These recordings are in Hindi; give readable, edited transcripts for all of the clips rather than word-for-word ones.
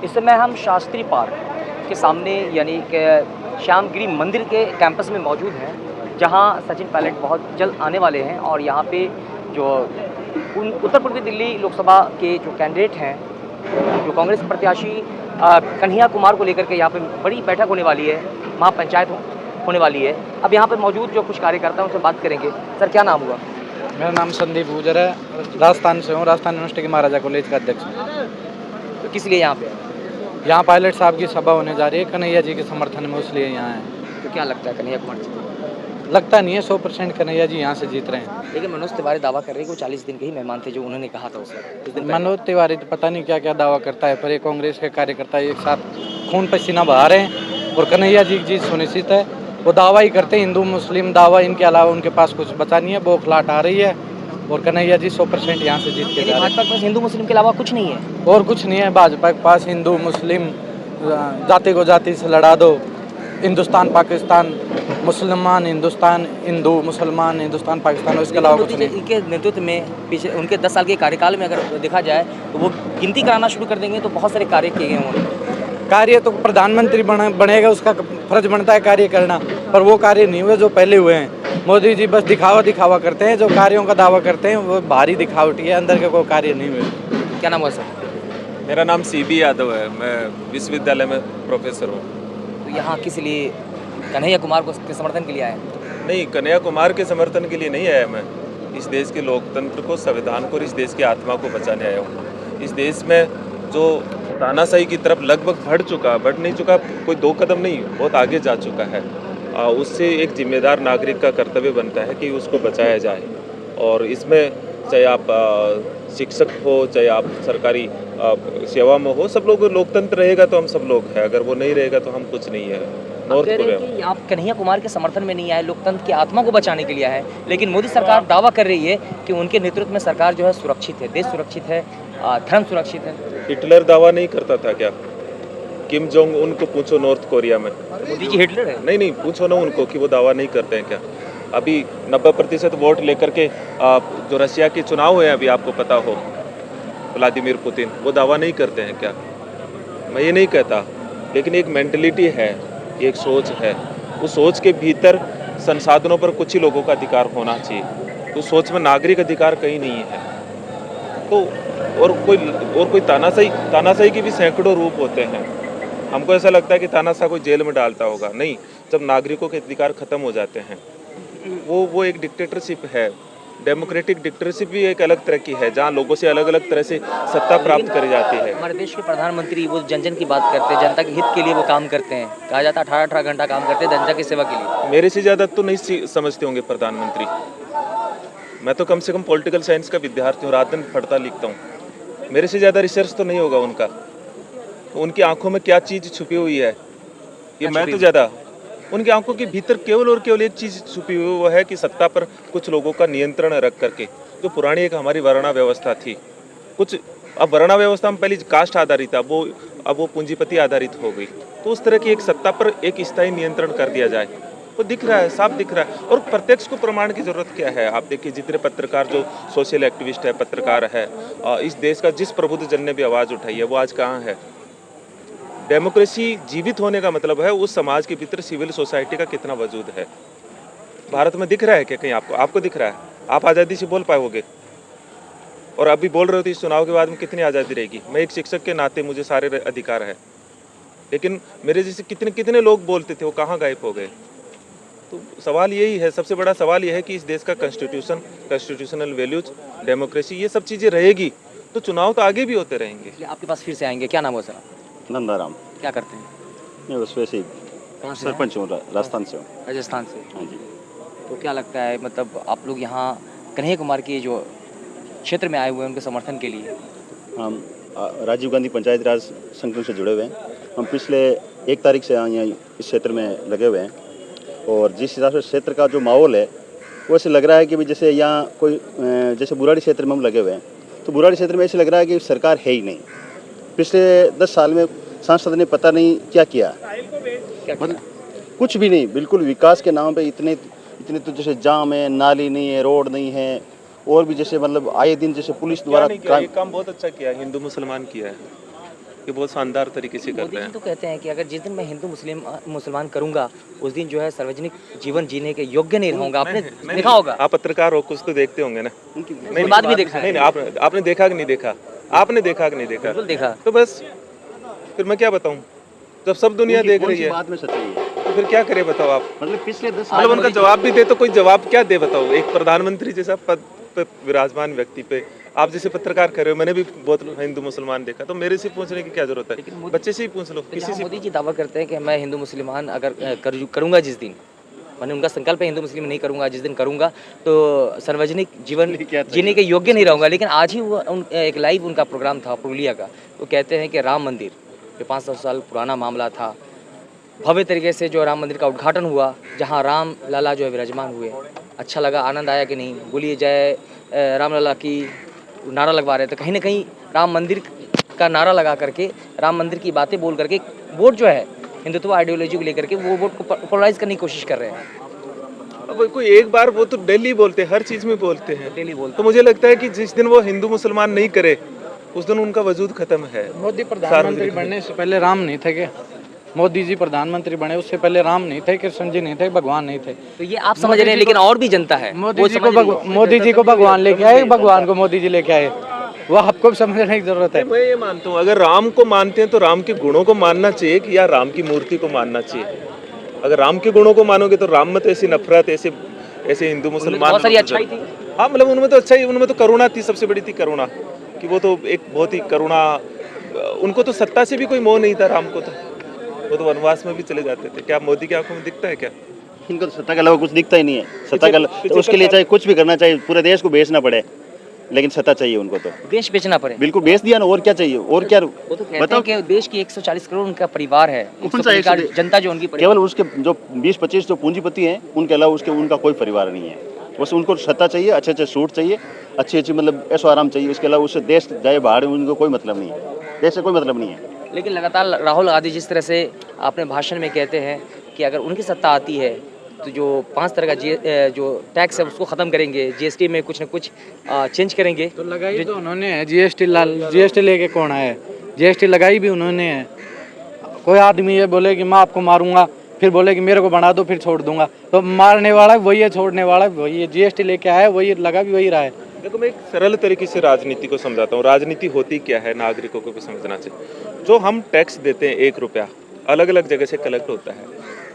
इस समय हम शास्त्री पार्क के सामने यानी कि श्यामगिरी मंदिर के कैंपस में मौजूद हैं, जहां सचिन पायलट बहुत जल्द आने वाले हैं और यहाँ पे जो उत्तर पूर्वी दिल्ली लोकसभा के जो कैंडिडेट हैं, जो कांग्रेस प्रत्याशी कन्हैया कुमार को लेकर के यहाँ पे बड़ी बैठक होने वाली है, महापंचायत होने वाली है। अब यहाँ पर मौजूद जो कुछ कार्यकर्ता हैं उनसे बात करेंगे। सर, क्या नाम हुआ? मेरा नाम संदीप गुजर है, राजस्थान से हूँ। राजस्थान यूनिवर्सिटी के महाराजा कॉलेज का अध्यक्ष हूँ। तो किस लिए यहाँ पे? यहाँ पायलट साहब की सभा होने जा रही है कन्हैया जी के समर्थन में, इसलिए यहाँ है। तो क्या लगता है कन्हैया कुमार जी? लगता नहीं है 100% कन्हैया जी यहाँ से जीत रहे हैं। लेकिन मनोज तिवारी दावा कर रहे हैं कि वो 40 दिन के ही मेहमान थे, जो उन्होंने कहा था उस दिन। मनोज तिवारी तो पता नहीं क्या क्या दावा करता है, पर ये कांग्रेस के कार्यकर्ता एक साथ खून पसीना बहा रहे हैं और कन्हैया जी की जीत सुनिश्चित है। वो दावा ही करते हैं, हिंदू मुस्लिम दावा, इनके अलावा उनके पास कुछ बचा नहीं है। बौखलाहट आ रही है और कन्हैया जी 100% यहाँ से जीत के जा रहे हैं। भाजपा के पास हिंदू मुस्लिम के अलावा कुछ नहीं है और कुछ नहीं है भाजपा के पास। हिंदू मुस्लिम जाति को जाति से लड़ा दो, हिंदुस्तान पाकिस्तान, मुसलमान हिंदुस्तान, हिंदू मुसलमान हिंदुस्तान पाकिस्तान, इसके अलावा कुछ नहीं। इनके नेतृत्व में पीछे उनके 10 साल के कार्यकाल में अगर देखा जाए तो वो गिनती कराना शुरू कर देंगे तो बहुत सारे कार्य किए गए होंगे। कार्य तो प्रधानमंत्री बनेगा, उसका फर्ज बनता है कार्य करना, पर वो कार्य नहीं हुए जो पहले हुए हैं। मोदी जी बस दिखावा करते हैं, जो कार्यों का दावा करते हैं वो भारी दिखावटी है, अंदर के कोई कार्य नहीं हुए। क्या नाम हुआ सर? मेरा नाम सीबी यादव है, मैं विश्वविद्यालय में प्रोफेसर हूँ। तो यहाँ किस लिए कन्हैया कुमार को के समर्थन के लिए आए? नहीं, कन्हैया कुमार के समर्थन के लिए नहीं आया मैं। इस देश के लोकतंत्र को, संविधान को और इस देश की आत्मा को बचाने आया हूँ। इस देश में जो तानाशाही की तरफ लगभग बढ़ नहीं चुका, कोई 2 कदम नहीं, बहुत आगे जा चुका है। उससे एक जिम्मेदार नागरिक का कर्तव्य बनता है कि उसको बचाया जाए। और इसमें चाहे आप शिक्षक हो, चाहे आप सरकारी सेवा में हो, सब लोग, लोकतंत्र रहेगा तो हम सब लोग हैं, अगर वो नहीं रहेगा तो हम कुछ नहीं है। आप कह रहे हैं कि आप कन्हैया कुमार के समर्थन में नहीं आए, लोकतंत्र की आत्मा को बचाने के लिए आए, लेकिन मोदी सरकार दावा कर रही है कि उनके नेतृत्व में सरकार जो है सुरक्षित है, देश सुरक्षित है, धर्म सुरक्षित है। हिटलर दावा नहीं करता था क्या? किम जोंग उनको पूछो, नॉर्थ कोरिया में। मोदी जी हिटलर है? नहीं, पूछो ना उनको कि वो दावा नहीं करते हैं क्या। अभी 90% वोट लेकर के जो रशिया के चुनाव हुए, अभी आपको पता हो, व्लादिमीर पुतिन, वो दावा नहीं करते हैं क्या? मैं ये नहीं कहता, लेकिन एक मेंटलिटी है, एक सोच है। उस सोच के भीतर संसाधनों पर कुछ ही लोगों का अधिकार होना चाहिए। उस सोच में नागरिक अधिकार कहीं नहीं है। तो और कोई तानाशाही के भी सैकड़ों रूप होते हैं। हमको ऐसा लगता है कि तानाशाह कोई जेल में डालता होगा, नहीं। जब नागरिकों के अधिकार खत्म हो जाते हैं, वो एक डिक्टेटरशिप है। डेमोक्रेटिक डिक्टेटरशिप भी एक अलग तरह की है, जहाँ लोगों से अलग अलग तरह से सत्ता प्राप्त करी जाती है। हमारे देश के प्रधानमंत्री वो जन की बात करते हैं, जनता के हित के लिए वो काम करते हैं। कहा जाता है 18 घंटा काम करते हैं जनता की सेवा के लिए। मेरे से ज़्यादा तो नहीं समझते होंगे प्रधानमंत्री। मैं तो कम से कम पॉलिटिकल साइंस का विद्यार्थी हूँ, रात दिन पढ़ता लिखता हूँ। मेरे से ज़्यादा रिसर्च तो नहीं होगा उनका। उनकी आंखों में क्या चीज़ छुपी हुई है, ये मैं तो ज़्यादा। उनकी आंखों के भीतर केवल और केवल एक चीज़ छुपी हुई, वो है कि सत्ता पर कुछ लोगों का नियंत्रण रख करके, जो पुरानी एक हमारी वर्णा व्यवस्था थी। अब वर्णा व्यवस्था में पहले कास्ट आधारित था, अब वो पूंजीपति आधारित हो गई। तो उस तरह की एक सत्ता पर एक स्थायी नियंत्रण कर दिया जाए, वो दिख रहा है, साफ दिख रहा है। और प्रत्यक्ष को प्रमाण की जरूरत क्या है? आप देखिए, जितने पत्रकार, जो सोशल एक्टिविस्ट है, पत्रकार है, इस देश का जिस प्रबुद्ध जन ने भी आवाज़ उठाई है, वो आज कहाँ है? डेमोक्रेसी जीवित होने का मतलब है उस समाज के भीतर सिविल सोसाइटी का कितना वजूद है। भारत में दिख रहा है क्या कहीं? आपको दिख रहा है? आप आज़ादी से बोल पाओगे? और अभी बोल रहे हो तो इस चुनाव के बाद में कितनी आज़ादी रहेगी? मैं एक शिक्षक के नाते मुझे सारे अधिकार है, लेकिन मेरे जैसे कितने लोग बोलते थे, वो कहाँ गायब हो गए? तो सवाल यही है, सबसे बड़ा सवाल यह है कि इस देश का कॉन्स्टिट्यूशनल वैल्यूज, डेमोक्रेसी, ये सब चीज़ें रहेगी तो चुनाव तो आगे भी होते रहेंगे। आपके पास फिर से आएंगे। क्या नाम हो सर? नंदाराम। क्या करते हैं? मैं बस वैसे ही कहाँ से? सरपंच हूँ, राजस्थान से हूँ। राजस्थान से? हाँ जी। तो क्या लगता है, मतलब आप लोग यहाँ कन्हैया कुमार के जो क्षेत्र में आए हुए हैं उनके समर्थन के लिए? हम राजीव गांधी पंचायत राज संगठन से जुड़े हुए हैं। हम पिछले 1 तारीख से यहाँ इस क्षेत्र में लगे हुए हैं, और जिस हिसाब से क्षेत्र का जो माहौल है, वो ऐसे लग रहा है कि भाई जैसे यहाँ कोई, जैसे बुराड़ी क्षेत्र में हम लगे हुए हैं, तो बुराड़ी क्षेत्र में ऐसे लग रहा है कि सरकार है ही नहीं। पिछले 10 साल में सांसद ने पता नहीं क्या किया, मतलब कुछ भी नहीं, बिल्कुल विकास के नाम पे इतने तो जैसे जाम है, नाली नहीं है, रोड नहीं है, और भी जैसे मतलब आए दिन जैसे पुलिस द्वारा काम बहुत अच्छा किया है, हिंदू मुसलमान किया है। ये बहुत शानदार तरीके से मोदी करते जी हैं। तो कहते हैं कि अगर जिस दिन मैं हिंदू मुसलमान करूंगा उस दिन जो है सार्वजनिक जीवन जीने के योग्य नहीं रहूंगा। आपने नहीं, देखा होगा, आप पत्रकार हो, कुछ तो देखते होंगे ना। उसके बाद भी देखा है। नहीं, आपने देखा कि नहीं देखा? आपने देखा कि नहीं देखा? बिल्कुल देखा। तो बस फिर मैं क्या बताऊं, जब सब दुनिया देख रही है बात में सच्चाई है। तो फिर क्या करे बताओ आप? मतलब पिछले 10 मतलब उनका जवाब भी दे तो कोई जवाब क्या दे बताओ? एक प्रधानमंत्री जैसा पद पे विराजमान व्यक्ति पे आप जैसे पत्रकार कर रहे हो, मैंने भी बहुत हिंदू मुसलमान देखा, तो मेरे से पूछने की क्या जरूरत है? बच्चे से ही पूछ लो, किसी से। मोदी जी दावा करते हैं कि मैं हिंदू मुसलमान अगर करूंगा जिस दिन, मैंने उनका संकल्प है हिंदू मुस्लिम नहीं करूंगा, जिस दिन करूंगा तो सार्वजनिक जीवन जीने के योग्य नहीं रहूंगा। लेकिन आज ही वो एक लाइव उनका प्रोग्राम था पुरुलिया का, वो कहते हैं कि राम मंदिर जो 500 साल पुराना मामला था, भव्य तरीके से जो राम मंदिर का उद्घाटन हुआ, जहां राम लला जो है विराजमान हुए, अच्छा लगा, आनंद आया कि नहीं? बोलिए जय राम लला की नारा लगवा रहे थे। कहीं ना कहीं राम मंदिर का नारा लगा करके, राम मंदिर की बातें बोल करके वोट जो है हिंदुत्व आइडियोलॉजी को लेकर के वो वोट को पोलराइज करने की कोशिश कर रहे हैं। अब कोई एक बार वो तो डेली बोलते हैं, हर चीज में बोलते हैं, डेली बोलते तो मुझे लगता है कि जिस दिन वो हिंदू मुसलमान नहीं करे उस दिन उनका वजूद खत्म है। मोदी प्रधानमंत्री बनने से पहले राम नहीं थे क्या? मोदी जी प्रधानमंत्री बने उससे पहले राम नहीं थे, कृष्ण जी नहीं थे, भगवान नहीं थे। तो ये आप समझ रहे हैं, लेकिन और भी जनता है। मोदी जी को भगवान लेके आए, भगवान को मोदी जी लेके आए, वो आपको भी समझने की जरूरत है। मैं ये मानता हूँ, अगर राम को मानते हैं तो राम के गुणों को मानना चाहिए कि या राम की मूर्ति को मानना चाहिए। अगर राम के गुणों को मानोगे तो राम में तो ऐसी नफरत, ऐसे हिंदू मुसलमान बहुत सारी अच्छाई थी। हाँ, मतलब उनमें तो अच्छा ही, उनमें तो करुणा थी, सबसे बड़ी थी करुणा, कि वो तो एक बहुत ही करुणा, उनको तो सत्ता से भी कोई मोह नहीं था राम को, तो वो तो वनवास में भी चले जाते थे। क्या मोदी की आंखों में दिखता है क्या? इनको तो सत्ता के अलावा कुछ दिखता ही नहीं है। सत्ता का तो उसके लिए चाहे कुछ भी करना चाहिए, पूरे देश को बेचना पड़े, लेकिन सत्ता चाहिए उनको। तो देश बेचना पड़े, बिल्कुल बेच दिया ना, और क्या चाहिए? और क्या? वो तो कहते हैं कि देश की 140 करोड़ उनका परिवार है, कौन सा 140 जनता जो उनकी केवल उसके जो 20-25 जो पूंजीपति हैं, उनके अलावा उनका कोई परिवार नहीं है। बस उनको सत्ता चाहिए, अच्छे अच्छे सूट चाहिए, अच्छी मतलब ऐशो आराम चाहिए। इसके अलावा उससे देश जाए बाहर, उनको कोई मतलब नहीं है, देश से कोई मतलब नहीं है। लेकिन लगातार राहुल गांधी जिस तरह से अपने भाषण में कहते हैं कि अगर उनकी सत्ता आती है तो जो 5 तरह का जो टैक्स है उसको ख़त्म करेंगे, जीएसटी में कुछ न कुछ चेंज करेंगे। तो लगाई तो उन्होंने है जीएसटी लेके कौन आया? जीएसटी लगाई भी उन्होंने है। कोई आदमी ये बोले कि मैं आपको मारूंगा, फिर बोले कि मेरे को बना दो, फिर छोड़ दूंगा, तो मारने वाला वही है, छोड़ने वाला वही है। जीएसटी लेके आया, वही लगा भी वही रहा है। देखो, मैं एक सरल तरीके से राजनीति को समझाता हूँ। राजनीति होती क्या है, नागरिकों को भी समझना चाहिए। जो हम टैक्स देते हैं 1 रुपया अलग अलग जगह से कलेक्ट होता है,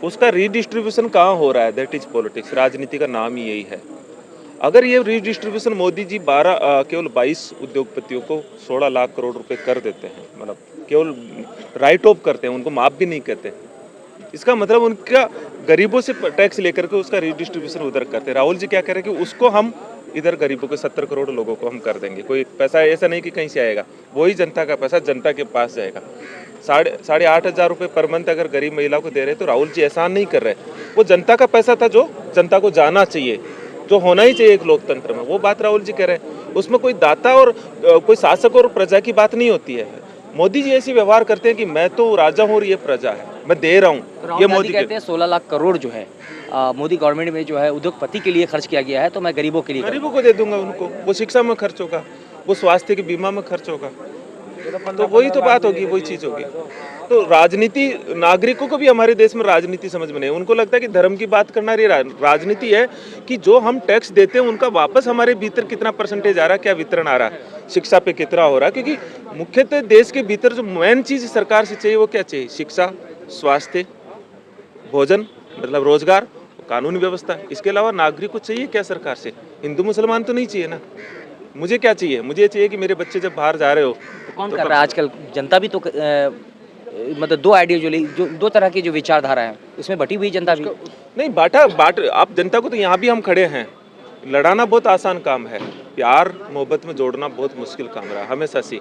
उसका रीडिस्ट्रीब्यूशन कहाँ हो रहा है? That is politics. राजनीति का नाम ही यही है। अगर ये रीडिस्ट्रीब्यूशन मोदी जी केवल 22 उद्योगपतियों को 16 लाख करोड़ रुपए कर देते हैं, मतलब केवल राइट ऑफ करते हैं, उनको माफ भी नहीं करते, इसका मतलब उनका गरीबों से टैक्स लेकर के उसका रीडिस्ट्रीब्यूशन उधर करते हैं। राहुल जी क्या कह रहे हैं कि उसको हम इधर गरीबों के 70 करोड़ लोगों को हम कर देंगे। कोई पैसा ऐसा नहीं कि कहीं से आएगा, वही जनता का पैसा जनता के पास जाएगा। 8,500 रुपये पर मंथ अगर गरीब महिला को दे रहे तो राहुल जी एहसान नहीं कर रहे, वो जनता का पैसा था जो जनता को जाना चाहिए, जो होना ही चाहिए एक लोकतंत्र में, वो बात राहुल जी कह रहे हैं। उसमें कोई दाता और कोई शासक और प्रजा की बात नहीं होती है। मोदी जी ऐसे व्यवहार करते हैं कि मैं तो राजा हूँ और ये प्रजा है, मैं दे रहा हूँ। ये मोदी कहते हैं 16 लाख करोड़ जो है मोदी गवर्नमेंट में जो है उद्योगपति के लिए खर्च किया गया है, तो मैं गरीबों के लिए गरीबों को दे दूंगा। उनको वो शिक्षा में खर्च होगा, वो स्वास्थ्य के बीमा में खर्च होगा, तो वही तो बात होगी, वही चीज होगी। तो राजनीति, नागरिकों को भी हमारे देश में राजनीति समझ में नहीं। उनको लगता है कि धर्म की बात करना राजनीति है कि जो हम टैक्स देते हैं उनका वापस हमारे भीतर कितना परसेंटेज आ रहा है, क्या वितरण आ रहा है, शिक्षा पे कितना हो रहा है। क्योंकि मुख्यतः देश के भीतर जो मेन चीज सरकार से चाहिए वो क्या चाहिए? शिक्षा, स्वास्थ्य, भोजन, मतलब रोजगार, कानूनी व्यवस्था। इसके अलावा नागरिक को चाहिए क्या सरकार से? हिंदू मुसलमान तो नहीं चाहिए ना। मुझे क्या चाहिए? मुझे चाहिए कि मेरे बच्चे जब बाहर जा रहे हो तो कौन कर रहा है आजकल? जनता भी तो मतलब दो आइडियोलॉजी, जो 2 तरह की जो विचारधारा है उसमें बटी हुई जनता भी नहीं। बाट आप जनता को तो यहाँ भी हम खड़े हैं। लड़ाना बहुत आसान काम है, प्यार मोहब्बत में जोड़ना बहुत मुश्किल काम रहा हमेशा से।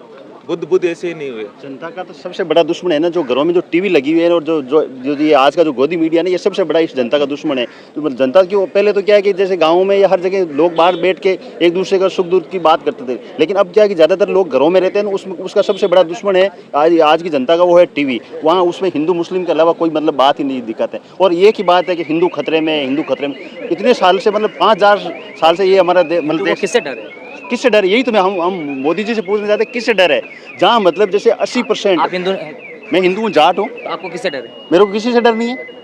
बुद्ध ऐसे ही नहीं हुए। जनता का तो सबसे बड़ा दुश्मन है ना, जो घरों में जो टीवी लगी हुई है और जो ये आज का जो गोदी मीडिया है, ये सबसे बड़ा इस जनता का दुश्मन है। तो जनता क्यों, पहले तो क्या है कि जैसे गाँव में या हर जगह लोग बाहर बैठ के एक दूसरे का सुख दुख की बात करते थे, लेकिन अब क्या है कि ज़्यादातर लोग घरों में रहते हैं, उसका सबसे बड़ा दुश्मन है आज की जनता का, वो है टीवी। वहाँ उसमें हिंदू मुस्लिम के अलावा कोई मतलब बात ही नहीं दिखाते। और एक ही बात है कि हिंदू खतरे में, हिंदू खतरे में। इतने साल से, मतलब 5,000 साल से ये हमारा मतलब किससे डर है? किससे डर है? यही तो हम मोदी जी से पूछना चाहते हैं, किससे डर है? जहाँ मतलब जैसे 80%। आप हिंदू, मैं हिंदू हूँ, जाट हूँ, तो आपको किससे डर है? मेरे को किसी से डर नहीं है।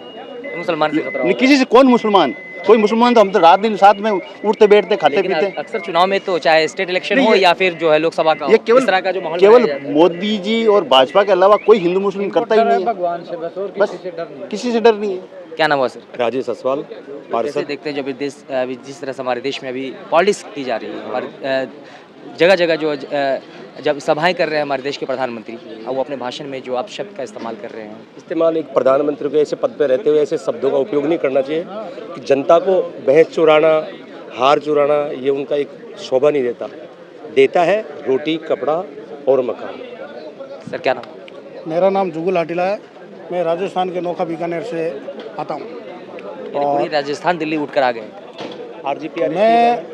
मुसलमान से खतरा नहीं, होगा। किसी से। कौन मुसलमान? कोई मुसलमान तो हम तो रात दिन साथ में उठते बैठते खाते लेकिन पीते। अक्सर चुनाव में तो चाहे स्टेट इलेक्शन नहीं, हो ये- या फिर जो है लोकसभा का हो, ये इस तरह का जो माहौल केवल बनाया जाता है। मोदी जी और भाजपा के अलावा कोई हिंदू मुस्लिम करता ही नहीं है। भगवान से बस, और बस किसी से डर नहीं है। किसी से डर नहीं है। क्या नाम हुआ सर? राजेश असवाल जैसे पार्षद। देखते हैं जब अभी जिस तरह से हमारे देश में अभी पॉलिटिक्स की जा रही है, हमारे जगह जगह जो जब सभाएं कर रहे हैं हमारे देश के प्रधानमंत्री, अब वो अपने भाषण में जो अपशब्द का इस्तेमाल कर रहे हैं। इस्तेमाल एक प्रधानमंत्री को ऐसे पद पे रहते हुए ऐसे शब्दों का उपयोग नहीं करना चाहिए कि जनता को बहस चुराना, हार चुराना, ये उनका एक शोभा नहीं देता। देता है रोटी, कपड़ा और मकान। सर क्या नाम? मेरा नाम जुगुल हाटिला है। मैं राजस्थान के नोखा बीकानेर से आता हूँ। पूरी राजस्थान दिल्ली उठकर आ गए। आरजीपी मैं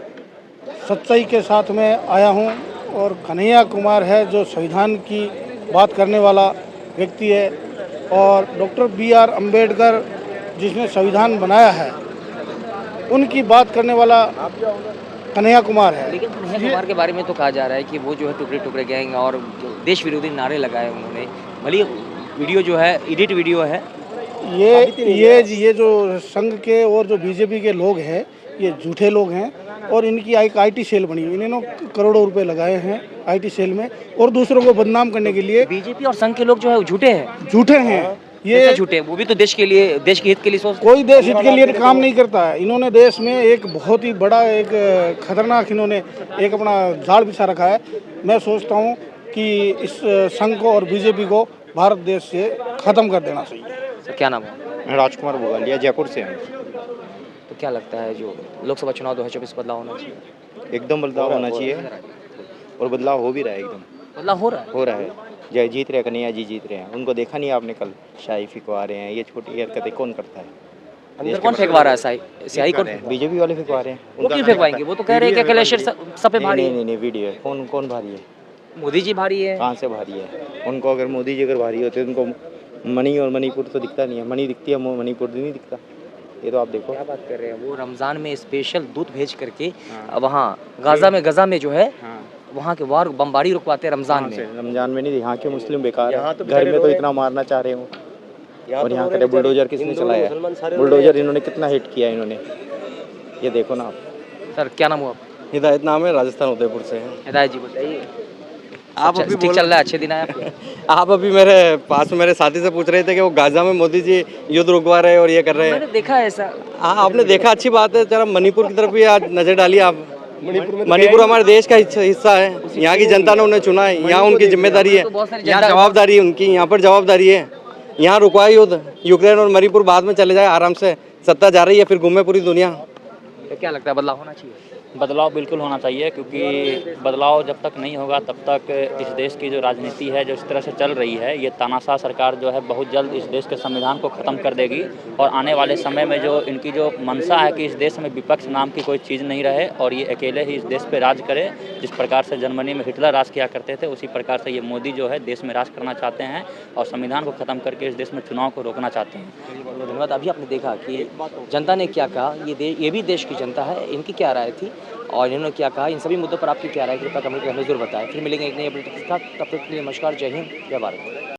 सच्चाई के साथ में आया हूँ और कन्हैया कुमार है जो संविधान की बात करने वाला व्यक्ति है, और डॉक्टर BR अम्बेडकर जिसने संविधान बनाया है उनकी बात करने वाला कन्हैया कुमार है। लेकिन कन्हैया कुमार के बारे में तो कहा जा रहा है कि वो जो है टुकड़े टुकड़े गैंग और देश विरोधी नारे लगाए उन्होंने। भले वीडियो जो है एडिट वीडियो है। ये जो संघ के और जो बीजेपी के लोग हैं ये झूठे लोग हैं, और इनकी एक IT सेल बनी हुई। इन्होंने करोड़ों रुपए लगाए हैं IT सेल में, और दूसरों को बदनाम करने के लिए। बीजेपी और संघ के लोग जो है झूठे हैं। झूठे हैं ये झूठे, वो भी तो देश के लिए, देश के हित के लिए सोच। कोई देश हित के लिए काम नहीं करता है। इन्होंने देश में एक बहुत ही बड़ा एक खतरनाक इन्होंने एक अपना जाल बिछा रखा है। मैं सोचता हूँ कि इस संघ को और बीजेपी को भारत देश से खत्म कर देना चाहिए। सर क्या नाम है? मैं राजकुमार भोगालिया, जयपुर से हैं। तो क्या लगता है जो लोकसभा चुनाव 2024 बदलाव होना चाहिए? एकदम बदलाव होना चाहिए, और बदलाव हो भी रहा है। एकदम बदलाव हो रहा है। हो रहा है। जय जीत रहे, कन्हैया जी जीत रहे हैं। उनको देखा नहीं आपने? कल शाही फिकवा रहे हैं। ये छोटी हरकतें कौन करता है? अंदर कौन फेंकवा रहा है स्याही कौन? बीजेपी वाले फिकवा रहे हैं। वो क्यों फेंकवाएंगे? वो तो कह रहे हैं कि अखिलेश सब पे भारी है। नहीं, वीडियो है। कौन भारी है? मोदी जी भारी है। कहाँ से भारी है? उनको अगर मोदी जी अगर भारी होते तो उनको मणि और मणिपुर तो दिखता नहीं है। मणि दिखती है, मणिपुर नहीं दिखता। ये तो आप देखो। क्या बात कर रहे हैं? वो रमज़ान में स्पेशल दूध भेज करके वहाँ गजा में जो है वहाँ के वार बमबारी रुकवाते हैं रमज़ान में। रमजान में नहीं, यहाँ के मुस्लिम बेकार है। घर में तो इतना मारना चाह रहे हो, और यहाँ का बुलडोजर किसने चलाया? बुलडोजर इन्होंने कितना हिट किया इन्होंने, ये देखो ना आप। सर क्या नाम हुआ? हिदायत नाम है, राजस्थान उदयपुर से है। हिदायत जी बताइए। आप अभी ठीक चल रहा है? अच्छे दिन आए आपके? आप अभी मेरे पास मेरे साथी से पूछ रहे थे कि वो गाजा में मोदी जी युद्ध रुकवा रहे हैं और ये कर रहे हैं। मैंने देखा है ऐसा। हाँ, आपने देखा, अच्छी बात है। जरा मणिपुर की तरफ भी आज नजर डालिए आप। मणिपुर हमारे देश का हिस्सा है। यहाँ की जनता ने उन्हें चुना है, यहाँ उनकी जिम्मेदारी है, यहाँ जवाबदारी है उनकी, यहाँ पर जवाबदारी है। यहाँ रुकवाए युद्ध, यूक्रेन और मणिपुर बाद में चले जाए आराम से। सत्ता जा रही है, फिर घूमे पूरी दुनिया। तो क्या लगता है बदलाव होना चाहिए? बदलाव बिल्कुल होना चाहिए, क्योंकि बदलाव जब तक नहीं होगा तब तक इस देश की जो राजनीति है जो इस तरह से चल रही है, ये तानाशाह सरकार जो है बहुत जल्द इस देश के संविधान को ख़त्म कर देगी। और आने वाले समय में जो इनकी जो मंशा है कि इस देश में विपक्ष नाम की कोई चीज़ नहीं रहे और ये अकेले ही इस देश पे राज करे, जिस प्रकार से जर्मनी में हिटलर राज किया करते थे, उसी प्रकार से ये मोदी जो है देश में राज करना चाहते हैं और संविधान को ख़त्म करके इस देश में चुनाव को रोकना चाहते हैं। धन्यवाद। अभी आपने देखा कि जनता ने क्या कहा, ये भी देश की जनता है, इनकी क्या राय थी और इन्होंने क्या कहा। इन सभी मुद्दों पर आपकी क्या राय है, कृपया कमेंट में हमें जरूर बताएं। फिर मिलेंगे एक नई अपडेट के साथ। तब तक के लिए नमस्कार, जय हिंद, जय भारत।